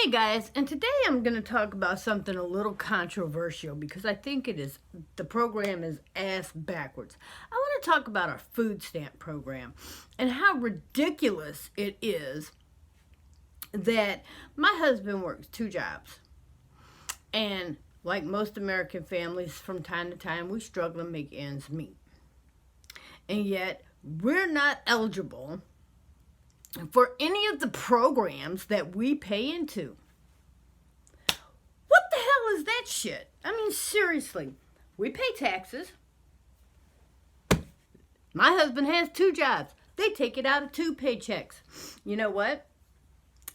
Hey guys, and today I'm going to talk about something a little controversial because I think the program is ass backwards. I want to talk about our food stamp program and how ridiculous it is that my husband works 2 jobs. And like most American families, from time to time, we struggle to make ends meet. And yet, we're not eligible for any of the programs that we pay into. What the hell is that shit? I mean, seriously. We pay taxes. My husband has 2 jobs. They take it out of 2 paychecks. You know what?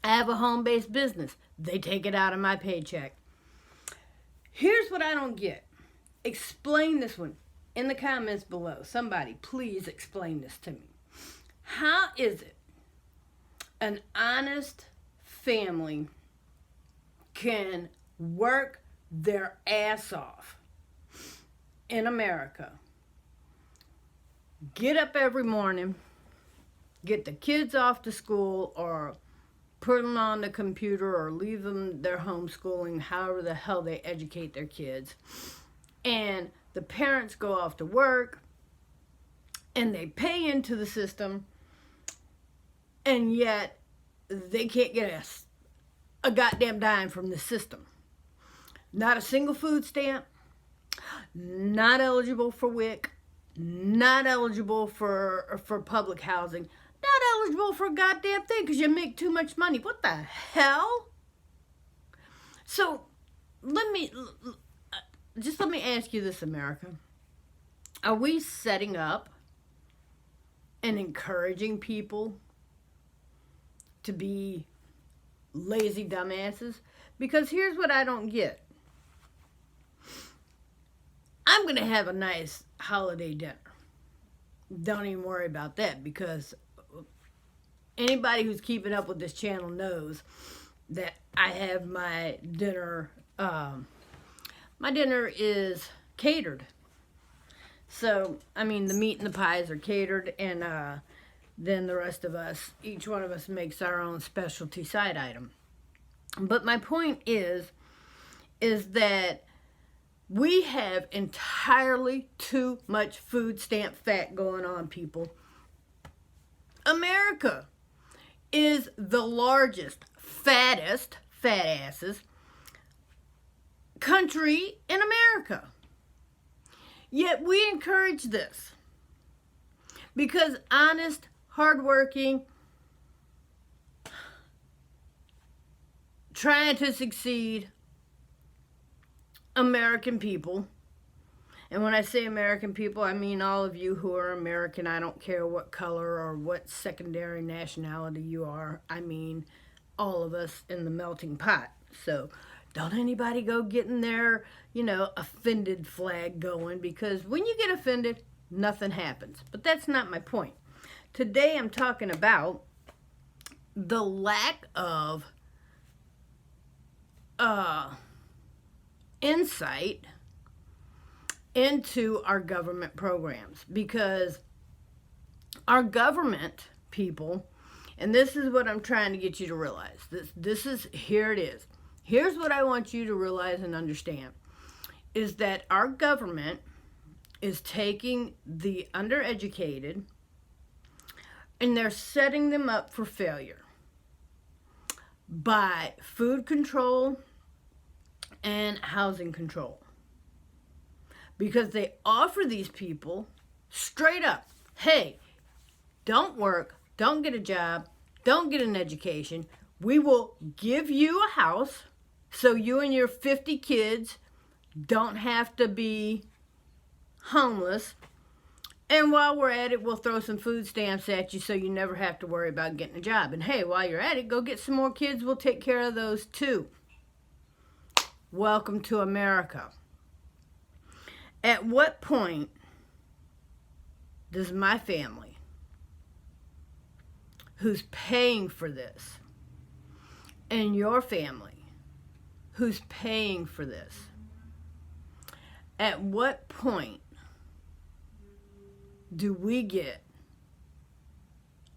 I have a home-based business. They take it out of my paycheck. Here's what I don't get. Explain this one in the comments below. Somebody, please explain this to me. How is it an honest family can work their ass off in America, get up every morning, get the kids off to school or put them on the computer or leave them their homeschooling, however the hell they educate their kids, and the parents go off to work and they pay into the system, and yet they can't get a goddamn dime from the system. Not a single food stamp, not eligible for WIC, not eligible for public housing, not eligible for a goddamn thing because you make too much money. What the hell? So let me ask you this, America. Are we setting up and encouraging people to be lazy dumbasses? Because here's what I don't get. I'm going to have a nice holiday dinner. Don't even worry about that, because anybody who's keeping up with this channel knows that I have my dinner. My dinner is catered. So, I mean, the meat and the pies are catered, and then the rest of us, each one of us makes our own specialty side item. But my point is that we have entirely too much food stamp fat going on, people. America is the largest, fattest, fat asses country in America. Yet we encourage this because honest, hardworking, trying to succeed American people, and when I say American people, I mean all of you who are American. I don't care what color or what secondary nationality you are. I mean all of us in the melting pot. So don't anybody go getting their, offended flag going, because when you get offended, nothing happens. But that's not my point. Today I'm talking about the lack of insight into our government programs, because our government people, and this is what I'm trying to get you to realize, here it is. Here's what I want you to realize and understand, is that our government is taking the undereducated and they're setting them up for failure by food control and housing control. Because they offer these people straight up, hey, don't work, don't get a job, don't get an education. We will give you a house so you and your 50 kids don't have to be homeless. And while we're at it, we'll throw some food stamps at you so you never have to worry about getting a job. And hey, while you're at it, go get some more kids. We'll take care of those too. Welcome to America. At what point does my family, who's paying for this, and your family, who's paying for this, at what point do we get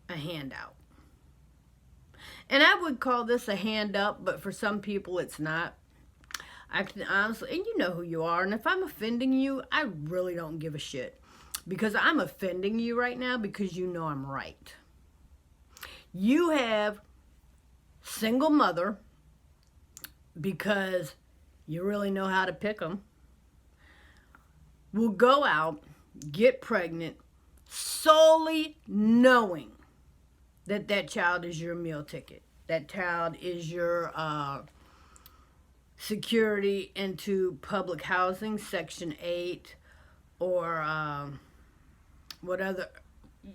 a handout? And I would call this a hand up, but for some people it's not. I can honestly, and you know who you are, and if I'm offending you, I really don't give a shit. Because I'm offending you right now because you know I'm right. You have single mother because you really know how to pick them. Will go out, get pregnant, solely knowing that that child is your meal ticket. That child is your security into public housing, Section 8, or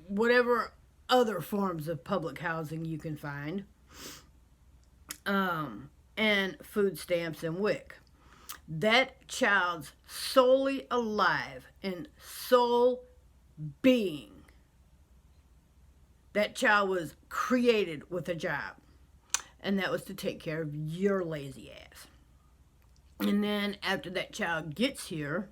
whatever other forms of public housing you can find, and food stamps and WIC. That child's solely alive and sole being. That child was created with a job, and that was to take care of your lazy ass. And then after that child gets here,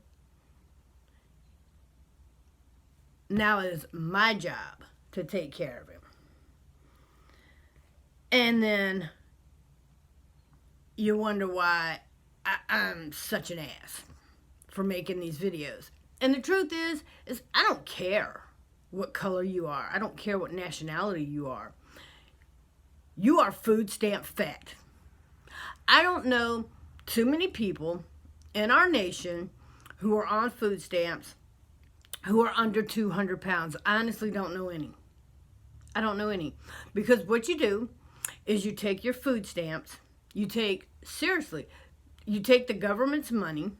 now it is my job to take care of him. And then you wonder why I'm such an ass for making these videos. And the truth is I don't care what color you are. I don't care what nationality you are. You are food stamp fat. I don't know too many people in our nation who are on food stamps who are under 200 pounds. I honestly don't know any. I don't know any. Because what you do is you take your food stamps, you take the government's money,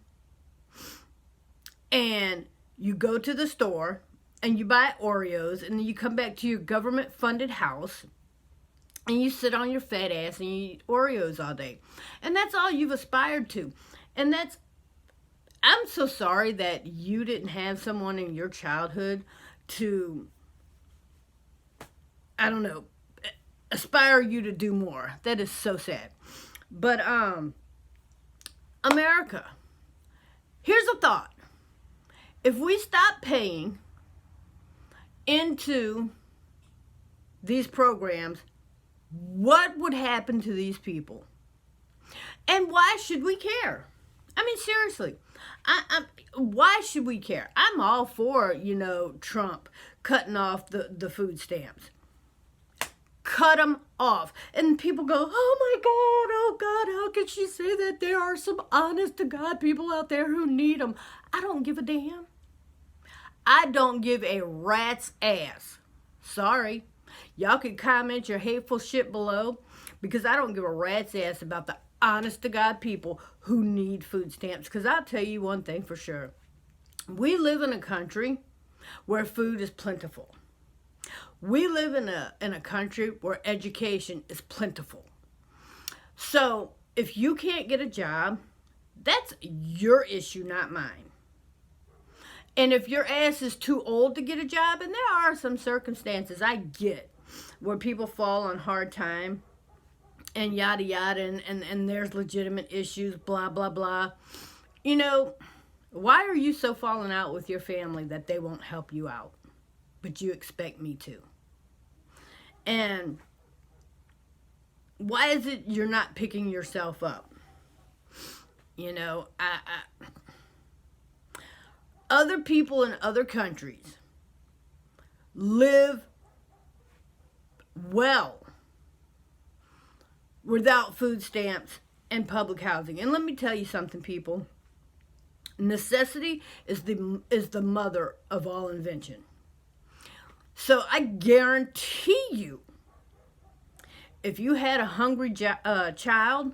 and you go to the store and you buy Oreos, and then you come back to your government-funded house and you sit on your fat ass and you eat Oreos all day. And that's all you've aspired to. And I'm so sorry that you didn't have someone in your childhood to, I don't know, aspire you to do more. That is so sad. But, America, here's a thought. If we stop paying into these programs, what would happen to these people? And why should we care? I mean, seriously, why should we care? I'm all for, Trump cutting off the food stamps. Cut them off. And people go, oh God, how could she say that? There are some honest to God people out there who need them. I don't give a damn. I don't give a rat's ass. Sorry. Y'all can comment your hateful shit below, because I don't give a rat's ass about the honest to God people who need food stamps. Because I'll tell you one thing for sure. We live in a country where food is plentiful. We live in a country where education is plentiful. So if you can't get a job, that's your issue, not mine. And if your ass is too old to get a job, and there are some circumstances, I get, where people fall on hard time and yada yada, and there's legitimate issues, blah, blah, blah. Why are you so falling out with your family that they won't help you out, but you expect me to? And why is it you're not picking yourself up? Other people in other countries live well without food stamps and public housing. And let me tell you something, people. Necessity is the mother of all invention. So I guarantee you, if you had a hungry child,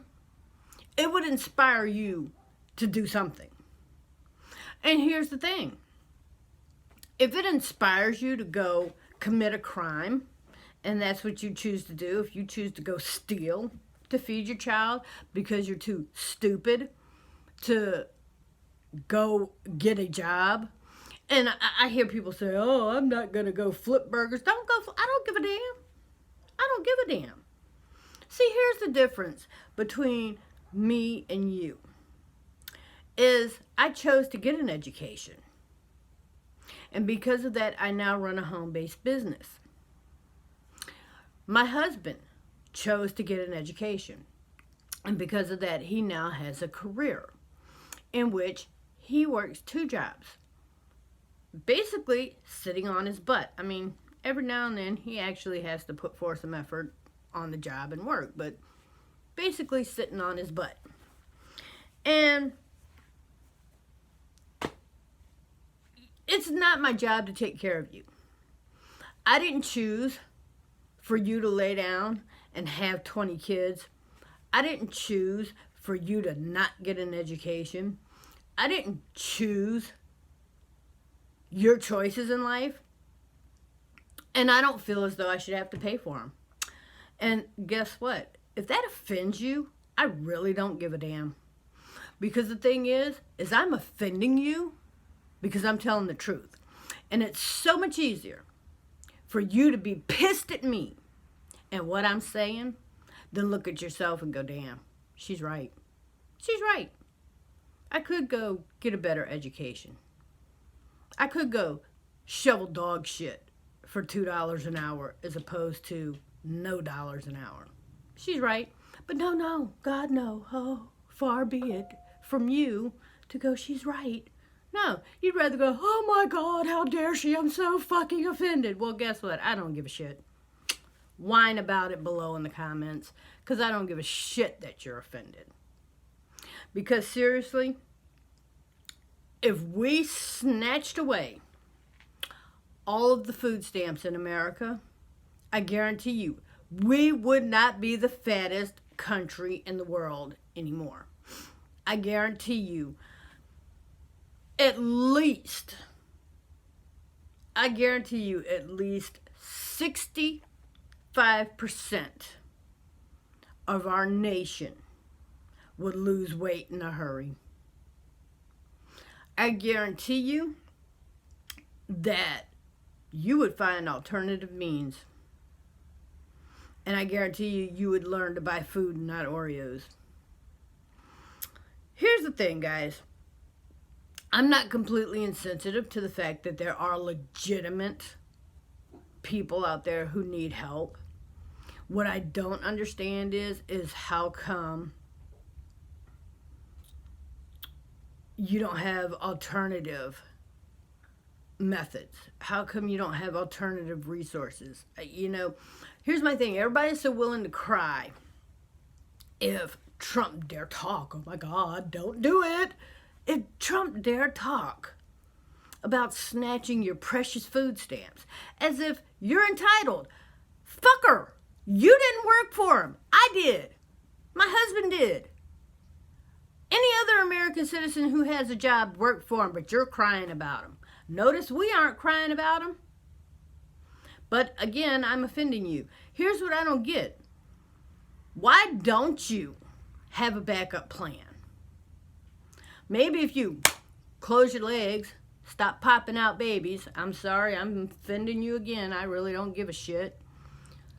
it would inspire you to do something. And here's the thing. If it inspires you to go commit a crime, and that's what you choose to do, if you choose to go steal to feed your child because you're too stupid to go get a job. And I hear people say, oh, I'm not going to go flip burgers. Don't go. I don't give a damn. I don't give a damn. See, here's the difference between me and you. Is I chose to get an education. And because of that, I now run a home-based business. My husband chose to get an education. And because of that, he now has a career in which he works 2 jobs. Basically, sitting on his butt. I mean, every now and then, he actually has to put forth some effort on the job and work. But basically, sitting on his butt. And it's not my job to take care of you. I didn't choose for you to lay down and have 20 kids. I didn't choose for you to not get an education. I didn't choose your choices in life. And I don't feel as though I should have to pay for them. And guess what? If that offends you, I really don't give a damn. Because the thing is I'm offending you because I'm telling the truth. And it's so much easier for you to be pissed at me and what I'm saying than look at yourself and go, damn, she's right. She's right. I could go get a better education. I could go shovel dog shit for $2 an hour as opposed to no dollars an hour. She's right. But no, God, no. Oh, far be it from you to go, she's right. No, you'd rather go, oh my God, how dare she? I'm so fucking offended. Well, guess what? I don't give a shit. Whine about it below in the comments, because I don't give a shit that you're offended. Because seriously, if we snatched away all of the food stamps in America, I guarantee you, we would not be the fattest country in the world anymore. I guarantee you, at least 65% of our nation would lose weight in a hurry. I guarantee you that you would find alternative means. And I guarantee you, you would learn to buy food and not Oreos. Here's the thing, guys. I'm not completely insensitive to the fact that there are legitimate people out there who need help. What I don't understand is how come you don't have alternative methods? How come you don't have alternative resources? Here's my thing. Everybody's so willing to cry if Trump dare talk. Oh my God, don't do it. If Trump dare talk about snatching your precious food stamps, as if you're entitled. Fucker, you didn't work for him. I did. My husband did. Any other American citizen who has a job worked for him, but you're crying about him. Notice we aren't crying about him. But again, I'm offending you. Here's what I don't get. Why don't you have a backup plan? Maybe if you close your legs, stop popping out babies. I'm sorry, I'm offending you again. I really don't give a shit.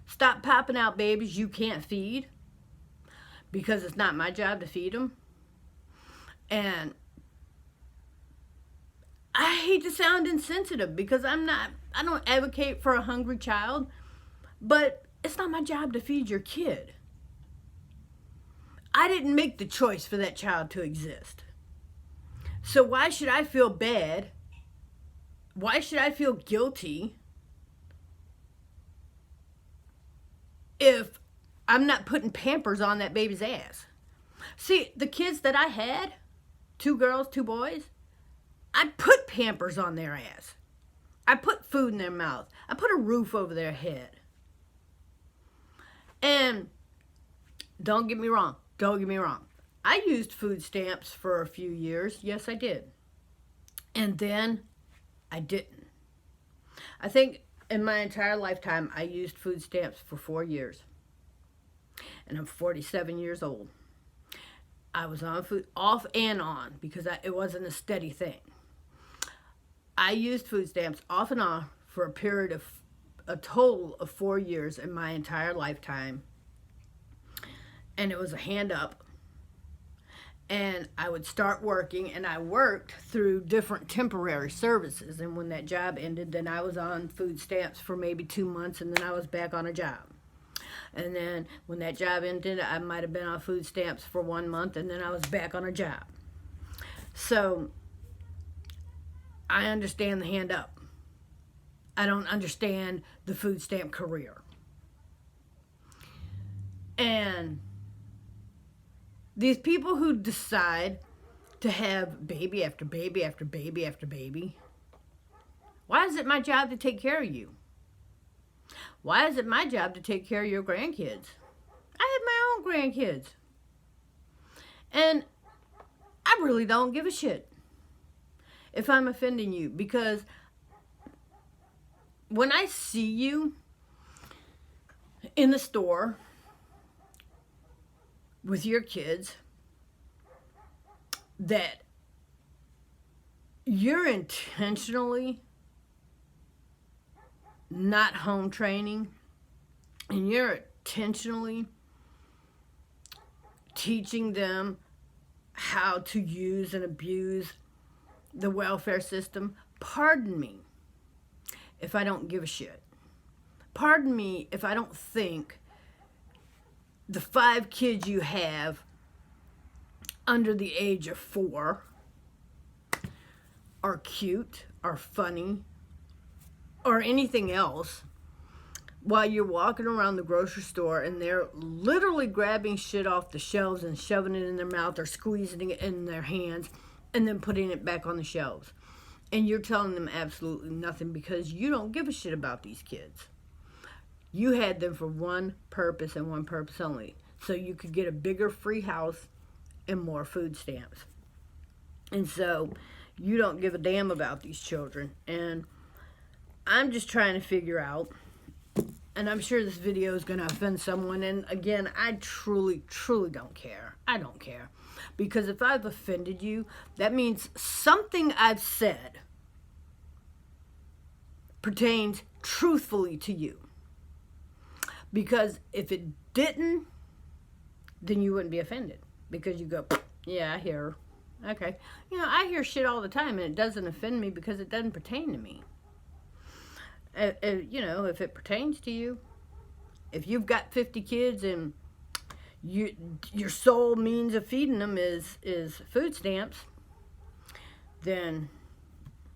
Stop popping out babies you can't feed because it's not my job to feed them. And I hate to sound insensitive because I don't advocate for a hungry child, but it's not my job to feed your kid. I didn't make the choice for that child to exist. So why should I feel bad? Why should I feel guilty if I'm not putting Pampers on that baby's ass? See, the kids that I had, 2 girls, 2 boys, I put Pampers on their ass. I put food in their mouth. I put a roof over their head. And don't get me wrong. I used food stamps for a few years. Yes, I did. And then I didn't. I think in my entire lifetime, I used food stamps for 4 years. And I'm 47 years old. I was on food, off and on, because it wasn't a steady thing. I used food stamps off and on for a total of 4 years in my entire lifetime. And it was a hand up. And I would start working, and I worked through different temporary services. And when that job ended, then I was on food stamps for maybe 2 months, and then I was back on a job. And then when that job ended, I might have been on food stamps for 1 month, and then I was back on a job. So I understand the hand up. I don't understand the food stamp career. And these people who decide to have baby after baby after baby after baby, why is it my job to take care of you? Why is it my job to take care of your grandkids? I have my own grandkids. And I really don't give a shit if I'm offending you, because when I see you in the store with your kids, that you're intentionally not home training, and you're intentionally teaching them how to use and abuse the welfare system, pardon me if I don't give a shit. Pardon me if I don't think the 5 kids you have under the age of 4 are cute, are funny, or anything else, while you're walking around the grocery store and they're literally grabbing shit off the shelves and shoving it in their mouth or squeezing it in their hands and then putting it back on the shelves. And you're telling them absolutely nothing because you don't give a shit about these kids. You had them for one purpose and one purpose only, so you could get a bigger free house and more food stamps. And so you don't give a damn about these children. And I'm just trying to figure out, and I'm sure this video is going to offend someone, and again, I truly, truly don't care. I don't care. Because if I've offended you, that means something I've said pertains truthfully to you. Because if it didn't, then you wouldn't be offended. Because you go, yeah, I hear her. Okay. You know, I hear shit all the time, and it doesn't offend me because it doesn't pertain to me. You know, if it pertains to you, if you've got 50 kids and your sole means of feeding them is food stamps, then,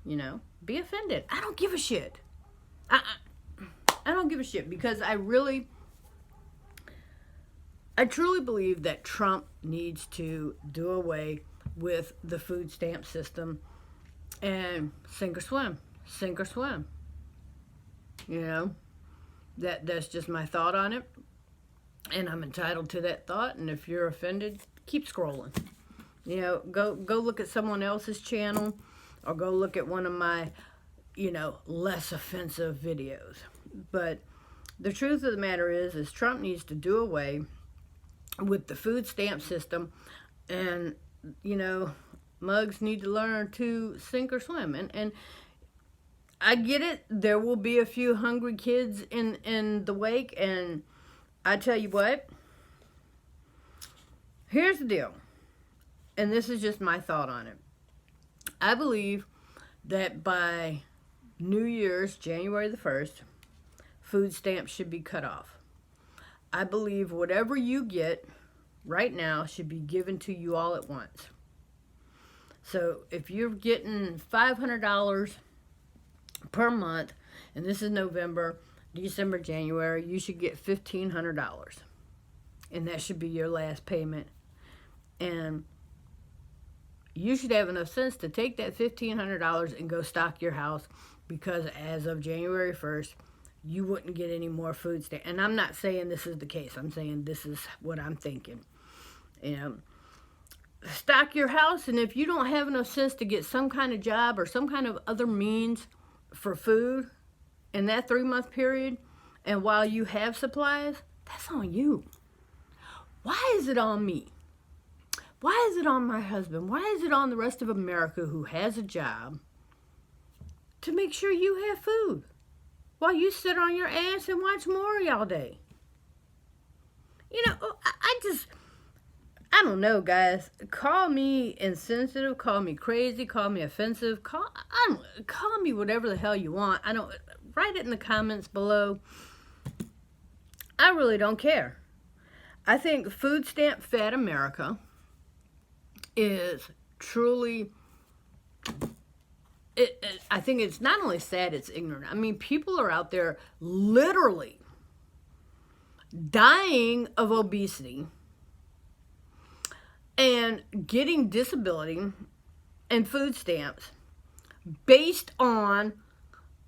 you know, be offended. I don't give a shit. I don't give a shit, because I truly believe that Trump needs to do away with the food stamp system and sink or swim. Sink or swim. You know, that's just my thought on it, and I'm entitled to that thought. And if you're offended, keep scrolling. You know, go look at someone else's channel, or go look at one of my, you know, less offensive videos. But the truth of the matter is Trump needs to do away with the food stamp system, and, you know, mugs need to learn to sink or swim. And I get it. There will be a few hungry kids in the wake, and I tell you what, here's the deal, and this is just my thought on it. I believe that by New Year's, January the 1st, food stamps should be cut off. I believe whatever you get right now should be given to you all at once. So if you're getting $500 per month, and this is November, December, January, you should get $1,500, and that should be your last payment. And you should have enough sense to take that $1,500 and go stock your house, because as of January 1st, you wouldn't get any more food stamps. And I'm not saying this is the case. I'm saying this is what I'm thinking. You know, stock your house, and if you don't have enough sense to get some kind of job or some kind of other means for food in that 3-month period, and while you have supplies, that's on you. Why is it on me? Why is it on my husband? Why is it on the rest of America who has a job to make sure you have food while you sit on your ass and watch Maury all day? You know, I don't know, guys. Call me insensitive, call me crazy, call me offensive, call me whatever the hell you want. Write it in the comments below. I really don't care. I think Foodstamp Fat America is truly, I think it's not only sad, it's ignorant. I mean, people are out there literally dying of obesity and getting disability and food stamps based on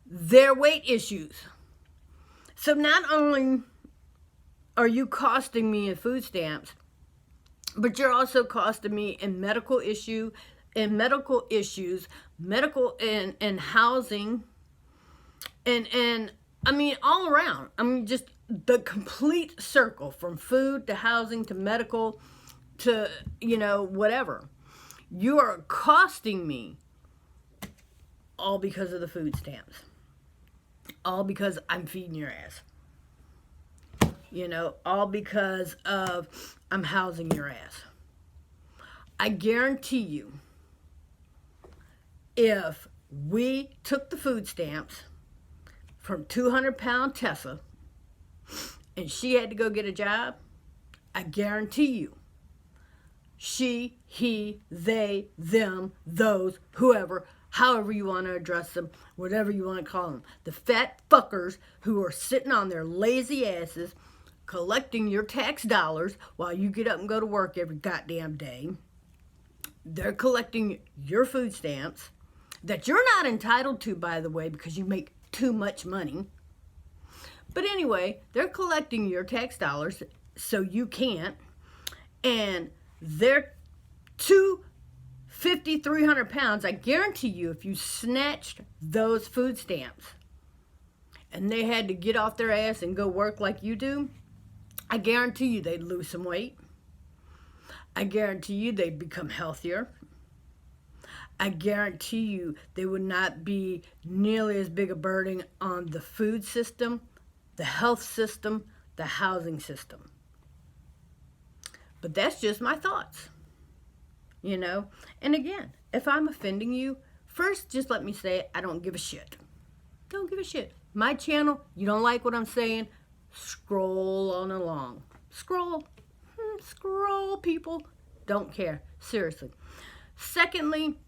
their weight issues. So not only are you costing me in food stamps, but you're also costing me in medical issues, medical and housing, and I mean all around. I mean just the complete circle from food to housing to medical to, you know, whatever. You are costing me all because of the food stamps. All because I'm feeding your ass. You know, all because of I'm housing your ass. I guarantee you, if we took the food stamps from 200-pound Tessa and she had to go get a job, I guarantee you, she, he, they, them, those, whoever, however you want to address them, whatever you want to call them, the fat fuckers who are sitting on their lazy asses collecting your tax dollars while you get up and go to work every goddamn day. They're collecting your food stamps that you're not entitled to, by the way, because you make too much money. But anyway, they're collecting your tax dollars so you can't. And they're 250, 300 pounds. I guarantee you, if you snatched those food stamps and they had to get off their ass and go work like you do, I guarantee you they'd lose some weight. I guarantee you they'd become healthier. I guarantee you they would not be nearly as big a burden on the food system, the health system, the housing system. But that's just my thoughts, you know. And again, if I'm offending you, first just let me say I don't give a shit. Don't give a shit. My channel, you don't like what I'm saying, scroll on along. Scroll, people. Don't care. Seriously. Secondly,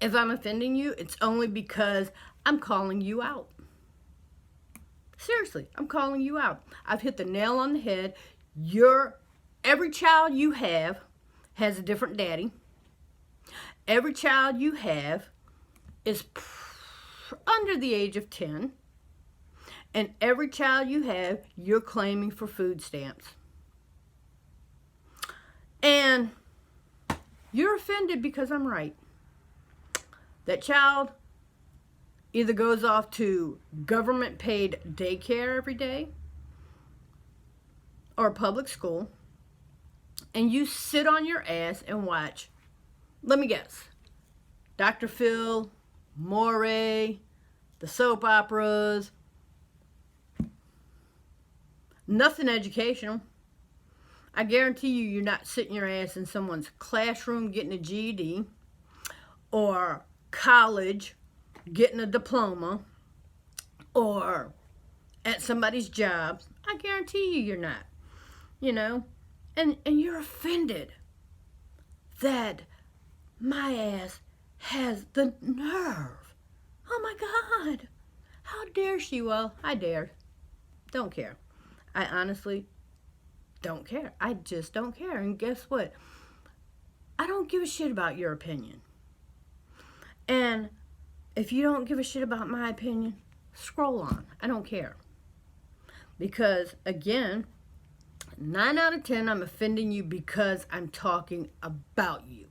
if I'm offending you, it's only because I'm calling you out. Seriously, I'm calling you out. I've hit the nail on the head. Every child you have has a different daddy. Every child you have is under the age of 10. And every child you have, you're claiming for food stamps. And you're offended because I'm right. That child either goes off to government-paid daycare every day or public school, and you sit on your ass and watch, let me guess, Dr. Phil, Moray, the soap operas, nothing educational. I guarantee you, you're not sitting your ass in someone's classroom getting a GED or college getting a diploma or at somebody's job. I guarantee you, you're not. You know, and you're offended that my ass has the nerve. Oh my God, how dare she? Well, I dared. Don't care. I honestly don't care. I just don't care. And guess what? I don't give a shit about your opinion. And if you don't give a shit about my opinion, scroll on. I don't care. Because, again, 9 out of 10, I'm offending you because I'm talking about you.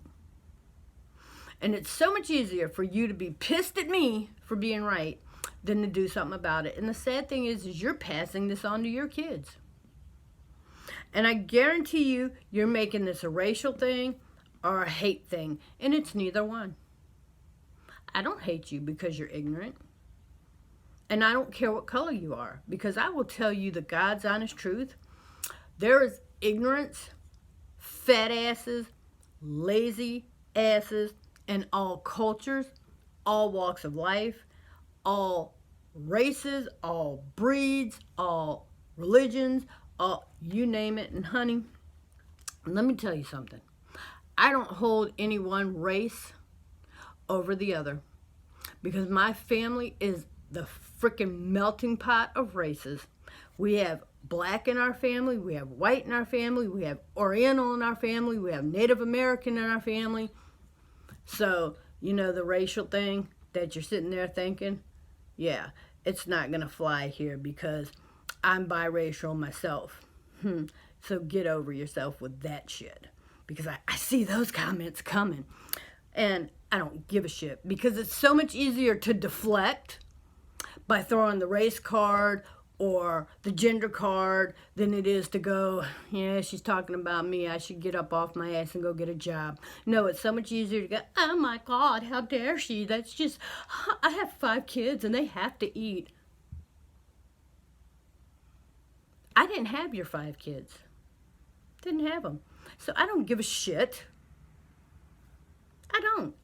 And it's so much easier for you to be pissed at me for being right than to do something about it. And the sad thing is you're passing this on to your kids. And I guarantee you, you're making this a racial thing or a hate thing. And it's neither one. I don't hate you because you're ignorant. And I don't care what color you are, because I will tell you the God's honest truth. There is ignorance, fat asses, lazy asses, in all cultures, all walks of life, all races, all breeds, all religions, you name it. And honey, let me tell you something. I don't hold any one race over the other, because my family is the freaking melting pot of races. We have black in our family, we have white in our family, we have Oriental in our family, we have Native American in our family. So, you know, the racial thing that you're sitting there thinking, yeah, it's not going to fly here because I'm biracial myself. So get over yourself with that shit. Because I see those comments coming. And I don't give a shit. Because it's so much easier to deflect by throwing the race card or the gender card than it is to go, yeah, she's talking about me, I should get up off my ass and go get a job. No, it's so much easier to go, oh my God, how dare she? That's just, I have 5 kids and they have to eat. I didn't have your 5 kids. Didn't have them. So I don't give a shit. I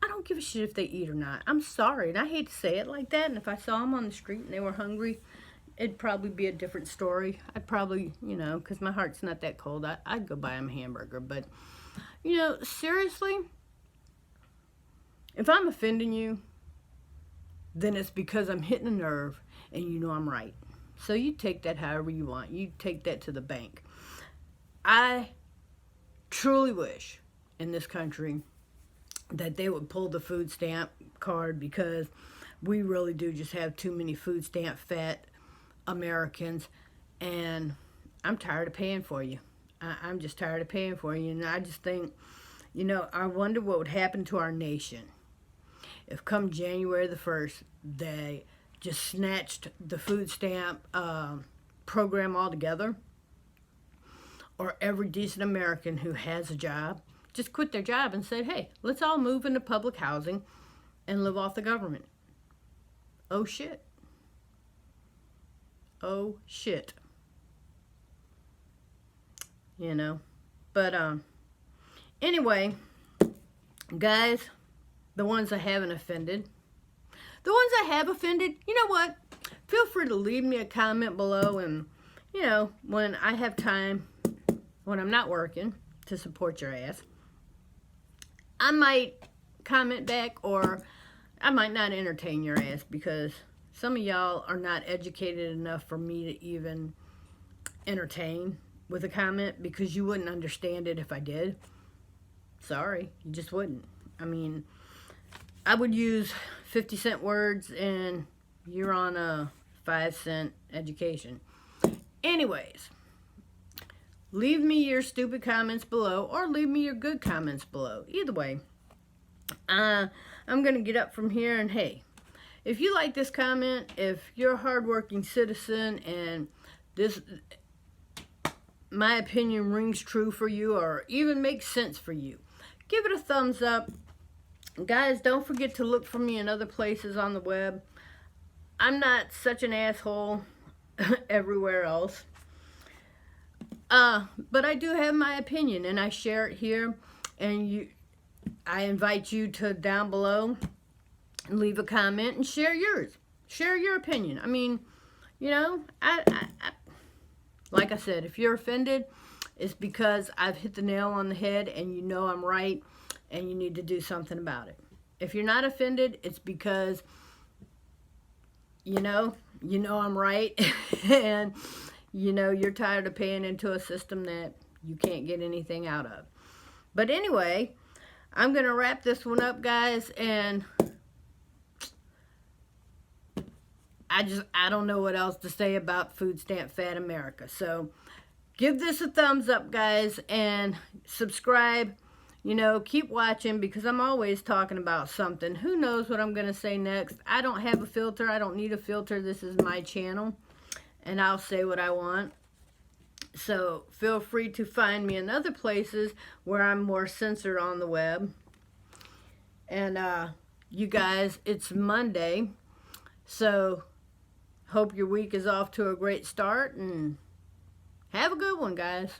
don't give a shit if they eat or not. I'm sorry, and I hate to say it like that, and if I saw them on the street and they were hungry, it'd probably be a different story. I'd probably, you know, because my heart's not that cold, I'd go buy them a hamburger. But, you know, seriously, if I'm offending you, then it's because I'm hitting a nerve, and you know I'm right. So you take that however you want. You take that to the bank. I truly wish in this country that they would pull the food stamp card, because we really do just have too many food stamp fat Americans, and I'm tired of paying for you. I'm just tired of paying for you, and I just think, you know, I wonder what would happen to our nation if come January the 1st, they just snatched the food stamp program altogether, or every decent American who has a job just quit their job and said, hey, let's all move into public housing and live off the government. Oh, shit. Oh, shit. You know. But, anyway, guys, the ones I haven't offended. The ones I have offended, you know what? Feel free to leave me a comment below, and, you know, when I have time, when I'm not working, to support your ass, I might comment back, or I might not entertain your ass, because some of y'all are not educated enough for me to even entertain with a comment, because you wouldn't understand it if I did. Sorry, you just wouldn't. I mean, I would use 50-cent words and you're on a 5-cent education. Anyways, leave me your stupid comments below, or leave me your good comments below. Either way, I'm going to get up from here, and hey, if you like this comment, if you're a hardworking citizen and this, my opinion, rings true for you or even makes sense for you, give it a thumbs up. Guys, don't forget to look for me in other places on the web. I'm not such an asshole everywhere else. But I do have my opinion, and I share it here, and I invite you to down below and leave a comment and share yours. Share your opinion. I mean, you know, like I said, if you're offended, it's because I've hit the nail on the head and you know I'm right and you need to do something about it. If you're not offended, it's because you know I'm right and you know you're tired of paying into a system that you can't get anything out of. But anyway, I'm going to wrap this one up, guys, and I don't know what else to say about Foodstamp Fat America. So give this a thumbs up, guys, and subscribe. You know, keep watching, because I'm always talking about something. Who knows what I'm going to say next? I don't have a filter. I don't need a filter. This is my channel, and I'll say what I want. So feel free to find me in other places where I'm more censored on the web. And you guys, it's Monday, so hope your week is off to a great start, and have a good one, guys.